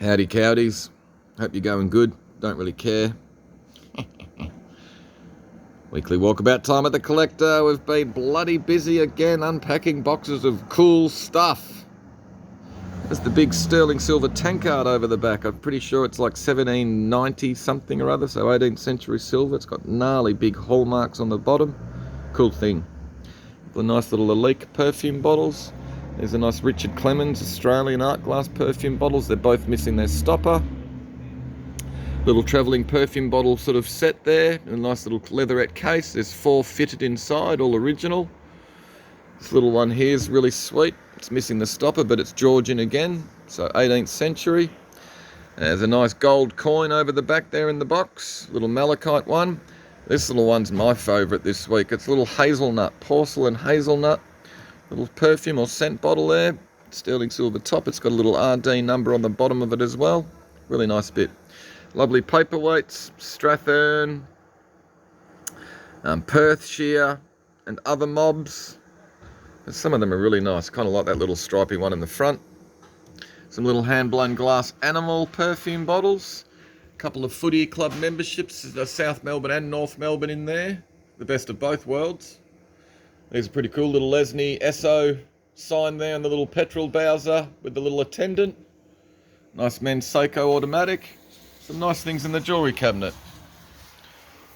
Howdy cowdies, hope you're going good, don't really care. Weekly walkabout time at the collector. We've been bloody busy again unpacking boxes of cool stuff. There's the big sterling silver tankard over the back. I'm pretty sure it's like 1790 something or other, so 18th century silver. It's got gnarly big hallmarks on the bottom. Cool thing. The nice little Elite perfume bottles. There's a nice Richard Clemens Australian art glass perfume bottles. They're both missing their stopper. Little travelling perfume bottle sort of set there. A nice little leatherette case. There's 4 fitted inside, all original. This little one here is really sweet. It's missing the stopper, but it's Georgian again. So 18th century. There's a nice gold coin over the back there in the box. Little malachite one. This little one's my favourite this week. It's a little hazelnut, porcelain hazelnut. Little perfume or scent bottle there. Sterling silver top. It's got a little RD number on the bottom of it as well. Really nice bit. Lovely paperweights, Strathern, Perthshire, and other mobs. And some of them are really nice, kind of like that little stripy one in the front. Some little hand-blown glass animal perfume bottles. A couple of footy club memberships, South Melbourne and North Melbourne in there. The best of both worlds. These are pretty cool. Little Lesney Esso sign there and the little petrol Bowser with the little attendant. Nice men's Seiko automatic. Some nice things in the jewellery cabinet.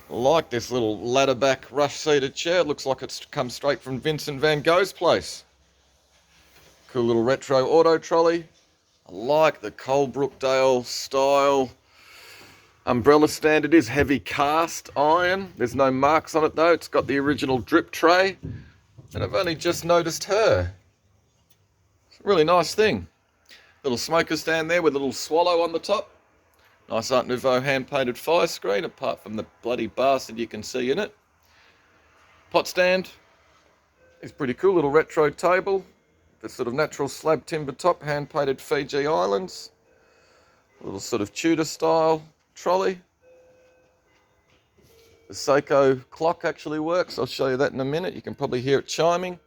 I like this little ladder back rush seated chair. It looks like it's come straight from Vincent van Gogh's place. Cool little retro auto trolley. I like the Colebrookdale style umbrella stand. It is heavy cast iron. There's no marks on it though. It's got the original drip tray. And I've only just noticed her. It's a really nice thing. Little smoker stand there with a little swallow on the top. Nice Art Nouveau hand-painted fire screen, apart from the bloody bastard you can see in it. Pot stand is pretty cool. Little retro table. The sort of natural slab timber top, hand-painted Fiji Islands. A little sort of Tudor style trolley. The Seiko clock actually works. I'll show you that in a minute. You can probably hear it chiming.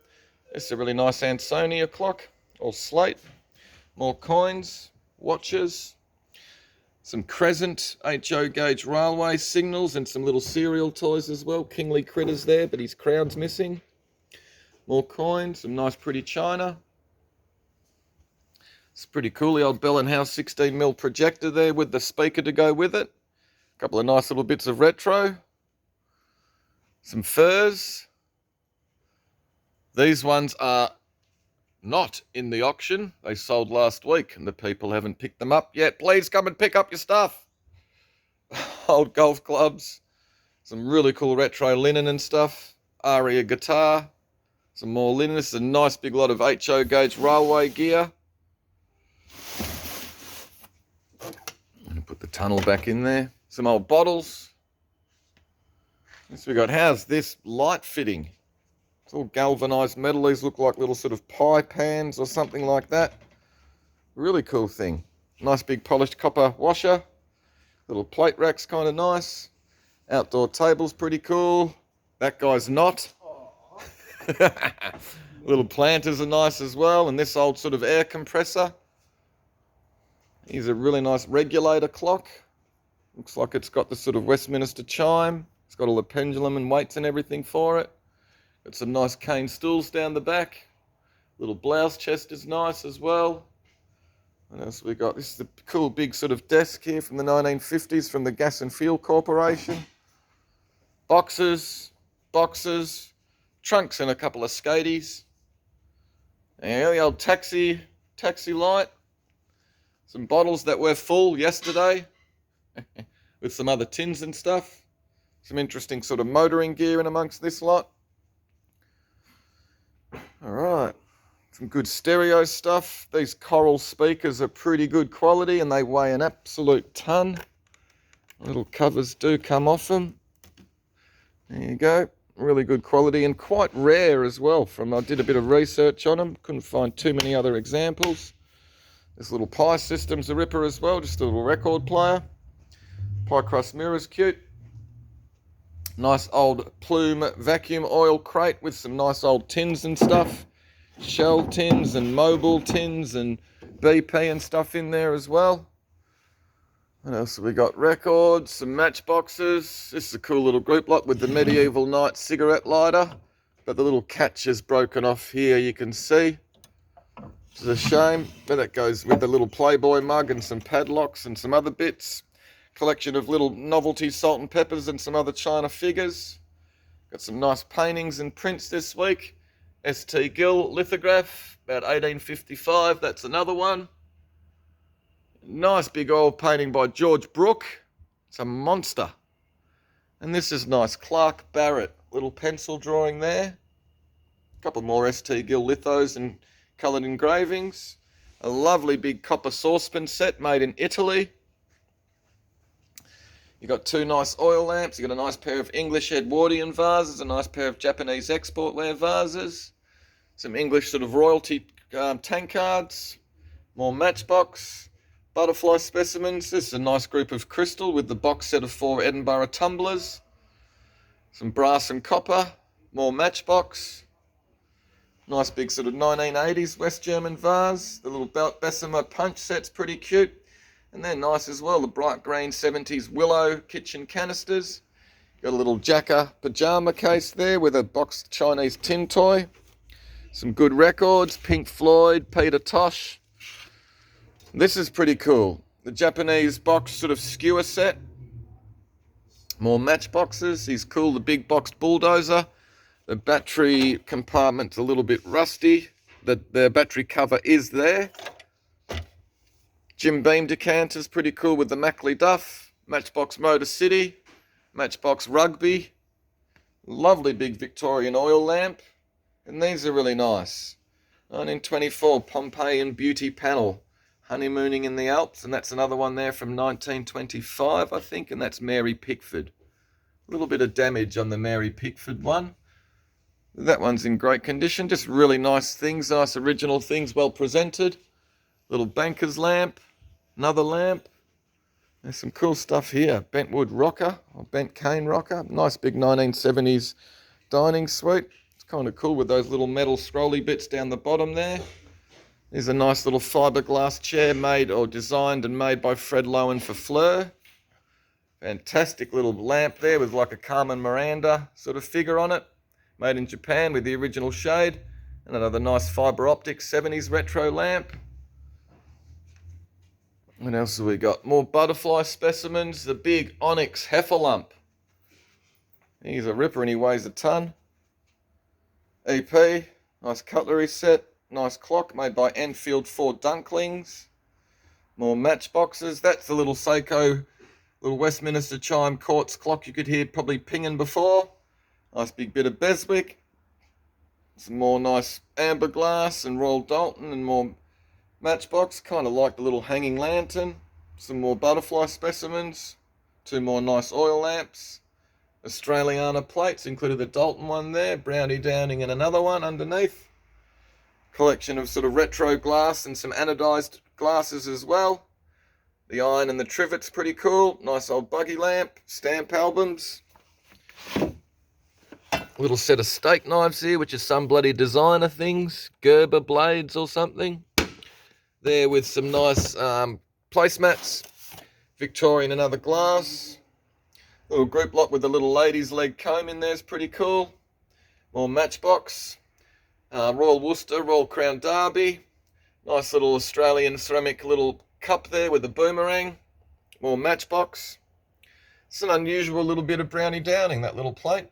It's a really nice Ansonia clock, all slate. More coins, watches. Some Crescent HO gauge railway signals and some little cereal toys as well. Kingly critters there, but his crown's missing. More coins, some nice pretty china. It's pretty cool, the old Bell & House 16mm projector there with the speaker to go with it. A couple of nice little bits of retro. Some furs. These ones are not in the auction. They sold last week and the people haven't picked them up yet. Please come and pick up your stuff. Old golf clubs. Some really cool retro linen and stuff. Aria guitar. Some more linen. This is a nice big lot of HO gauge railway gear. I'm going to put the tunnel back in there. Some old bottles. Next we got, how's this light fitting? It's all galvanised metal. These look like little sort of pie pans or something like that. Really cool thing. Nice big polished copper washer. Little plate rack's kind of nice. Outdoor table's pretty cool. That guy's not. Little planters are nice as well. And this old sort of air compressor. Here's a really nice regulator clock. Looks like it's got the sort of Westminster chime. It's got all the pendulum and weights and everything for it. Got some nice cane stools down the back. Little blouse chest is nice as well. What else we got? This is a cool big sort of desk here from the 1950s from the Gas and Fuel Corporation. Boxes, trunks and a couple of skaties. And the old taxi light. Some bottles that were full yesterday with some other tins and stuff. Some interesting sort of motoring gear in amongst this lot. Alright, some good stereo stuff. These Coral speakers are pretty good quality and they weigh an absolute ton. Little covers do come off them. There you go. Really good quality and quite rare as well. I did a bit of research on them. Couldn't find too many other examples. This little pie system's a ripper as well. Just a little record player. Pie crust mirror's cute. Nice old Plume vacuum oil crate with some nice old tins and stuff. Shell tins and Mobil tins and BP and stuff in there as well. What else have we got? Records, some matchboxes. This is a cool little group lot with the Medieval Night cigarette lighter. But the little catch is broken off here, you can see. Which is a shame. But that goes with the little Playboy mug and some padlocks and some other bits. Collection of little novelty salt and peppers and some other China figures. Got some nice paintings and prints this week. St. Gill lithograph, about 1855. That's another one. Nice big oil painting by George Brooke. It's a monster. And this is nice. Clark Barrett. Little pencil drawing there. A couple more St. Gill lithos and coloured engravings. A lovely big copper saucepan set made in Italy. You've got two nice oil lamps. You've got a nice pair of English Edwardian vases. A nice pair of Japanese exportware vases. Some English sort of royalty tankards. More matchbox. Butterfly specimens. This is a nice group of crystal with the box set of 4 Edinburgh tumblers. Some brass and copper. More matchbox. Nice big sort of 1980s West German vase. The little Bessemer punch set's pretty cute. And they're nice as well. The bright green 70s willow kitchen canisters. Got a little Jacker pajama case there with a boxed Chinese tin toy. Some good records. Pink Floyd, Peter Tosh. This is pretty cool. The Japanese box sort of skewer set. More matchboxes. He's cool. The big boxed bulldozer. The battery compartment's a little bit rusty. The battery cover is there. Jim Beam decanters, pretty cool with the Mackley Duff. Matchbox Motor City. Matchbox Rugby. Lovely big Victorian oil lamp. And these are really nice. 1924 Pompeian Beauty Panel. Honeymooning in the Alps, and that's another one there from 1925, I think, and that's Mary Pickford. A little bit of damage on the Mary Pickford one. That one's in great condition, just really nice things, nice original things, well presented. Little banker's lamp, another lamp. There's some cool stuff here. Bentwood rocker, or bent cane rocker. Nice big 1970s dining suite. It's kind of cool with those little metal scrolly bits down the bottom there. There's a nice little fiberglass chair made or designed and made by Fred Lowen for Fleur. Fantastic little lamp there with like a Carmen Miranda sort of figure on it. Made in Japan with the original shade. And another nice fibre optic 70s retro lamp. What else have we got? More butterfly specimens. The big onyx heffalump. He's a ripper and he weighs a ton. EP. Nice cutlery set. Nice clock made by Enfield 4 Dunklings. More matchboxes. That's the little Seiko, little Westminster chime quartz clock you could hear probably pinging before. Nice big bit of Beswick. Some more nice amber glass and Royal Dalton and more matchbox. Kind of like the little hanging lantern. Some more butterfly specimens. 2 more nice oil lamps. Australiana plates, included the Dalton one there. Brownie Downing and another one underneath. Collection of sort of retro glass and some anodized glasses as well. The iron and the trivet's pretty cool. Nice old buggy lamp. Stamp albums. Little set of steak knives here, which is some bloody designer things. Gerber blades or something. There with some nice placemats. Victorian and other glass. Little group lot with a little lady's leg comb in there is pretty cool. More matchbox. Royal Worcester, Royal Crown Derby. Nice little Australian ceramic little cup there with a boomerang. More matchbox. It's an unusual little bit of Brownie Downing, that little plate.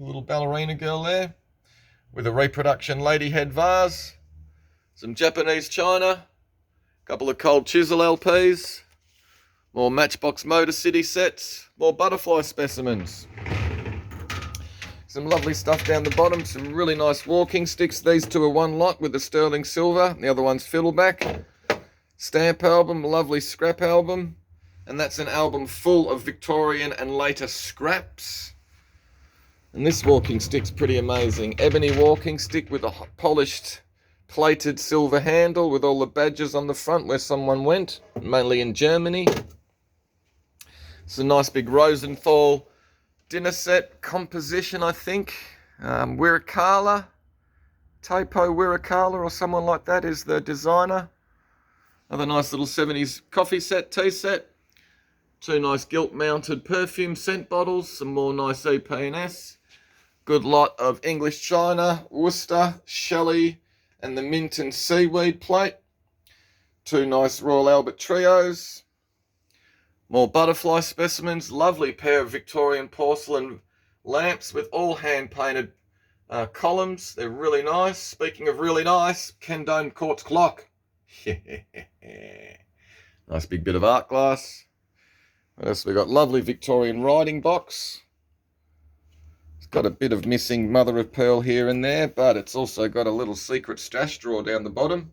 A little ballerina girl there. With a reproduction lady head vase. Some Japanese china. A couple of cold chisel LPs. More Matchbox Motor City sets. More butterfly specimens. Some lovely stuff down the bottom. Some really nice walking sticks. These two are one lot with the sterling silver. The other one's fiddleback. Stamp album. Lovely scrap album. And that's an album full of Victorian and later scraps. And this walking stick's pretty amazing. Ebony walking stick with a polished plated silver handle with all the badges on the front where someone went. Mainly in Germany. It's a nice big Rosenthal dinner set composition, I think. Wirikala, Taipo Wirikala or someone like that is the designer. Another nice little 70s coffee set, tea set. 2 nice gilt-mounted perfume scent bottles, some more nice EP&S. Good lot of English China, Worcester, Shelley, and the mint and seaweed plate. 2 nice Royal Albert trios. More butterfly specimens. Lovely pair of Victorian porcelain lamps with all hand-painted columns. They're really nice. Speaking of really nice, Kendone quartz clock. Nice big bit of art glass. What else we got? Lovely Victorian writing box. It's got a bit of missing mother of pearl here and there, but it's also got a little secret stash drawer down the bottom.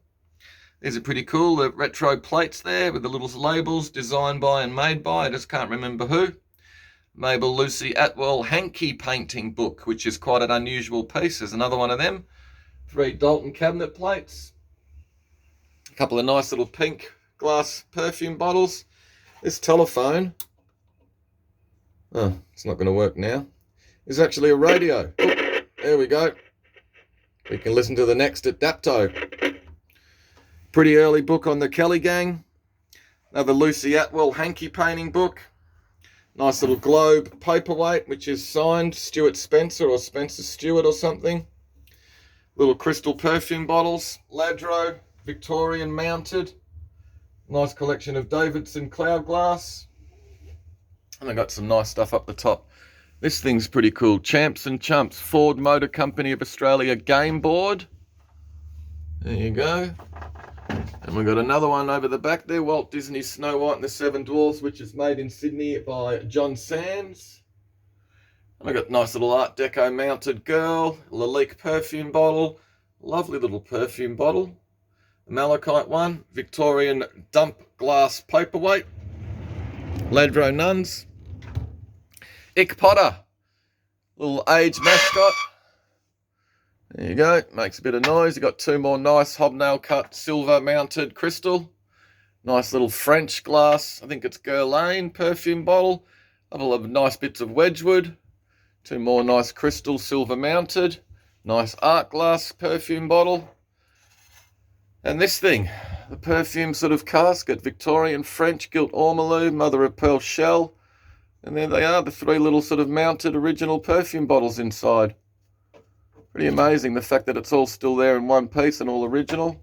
These are pretty cool. The retro plates there with the little labels, designed by and made by, I just can't remember who. Mabel Lucy Atwell hanky painting book, which is quite an unusual piece. There's another one of them. 3 Dalton cabinet plates. A couple of nice little pink glass perfume bottles. This telephone, oh, it's not going to work now, is actually a radio. Oh, there we go. We can listen to the next Adapto. Pretty early book on the Kelly Gang. Another Lucy Atwell hanky painting book. Nice little globe paperweight, which is signed Stuart Spencer or Spencer Stewart or something. Little crystal perfume bottles. Ladro, Victorian mounted. Nice collection of Davidson cloud glass. And I got some nice stuff up the top. This thing's pretty cool. Champs and Chumps, Ford Motor Company of Australia game board. There you go. And we've got another one over the back there, Walt Disney's Snow White and the Seven Dwarfs, which is made in Sydney by John Sands. And I've got a nice little Art Deco mounted girl, Lalique perfume bottle, lovely little perfume bottle. A malachite one, Victorian dump glass paperweight, Ladro nuns. Ick Potter, little age mascot. There you go, makes a bit of noise. You've got 2 more nice hobnail cut silver mounted crystal. Nice little French glass, I think it's Guerlain perfume bottle. A couple of nice bits of Wedgwood. 2 more nice crystal silver mounted. Nice art glass perfume bottle. And this thing, the perfume sort of casket, Victorian French gilt ormolu, mother of pearl shell. And there they are, the 3 little sort of mounted original perfume bottles inside. Pretty amazing, the fact that it's all still there in one piece and all original.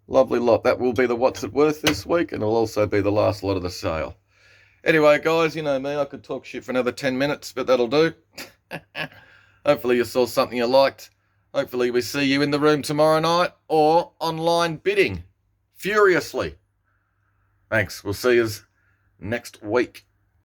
Lovely lot. That will be the What's It Worth this week, and it'll also be the last lot of the sale. Anyway, guys, you know me, I could talk shit for another 10 minutes, but that'll do. Hopefully you saw something you liked. Hopefully we see you in the room tomorrow night, or online bidding furiously. Thanks, we'll see you next week.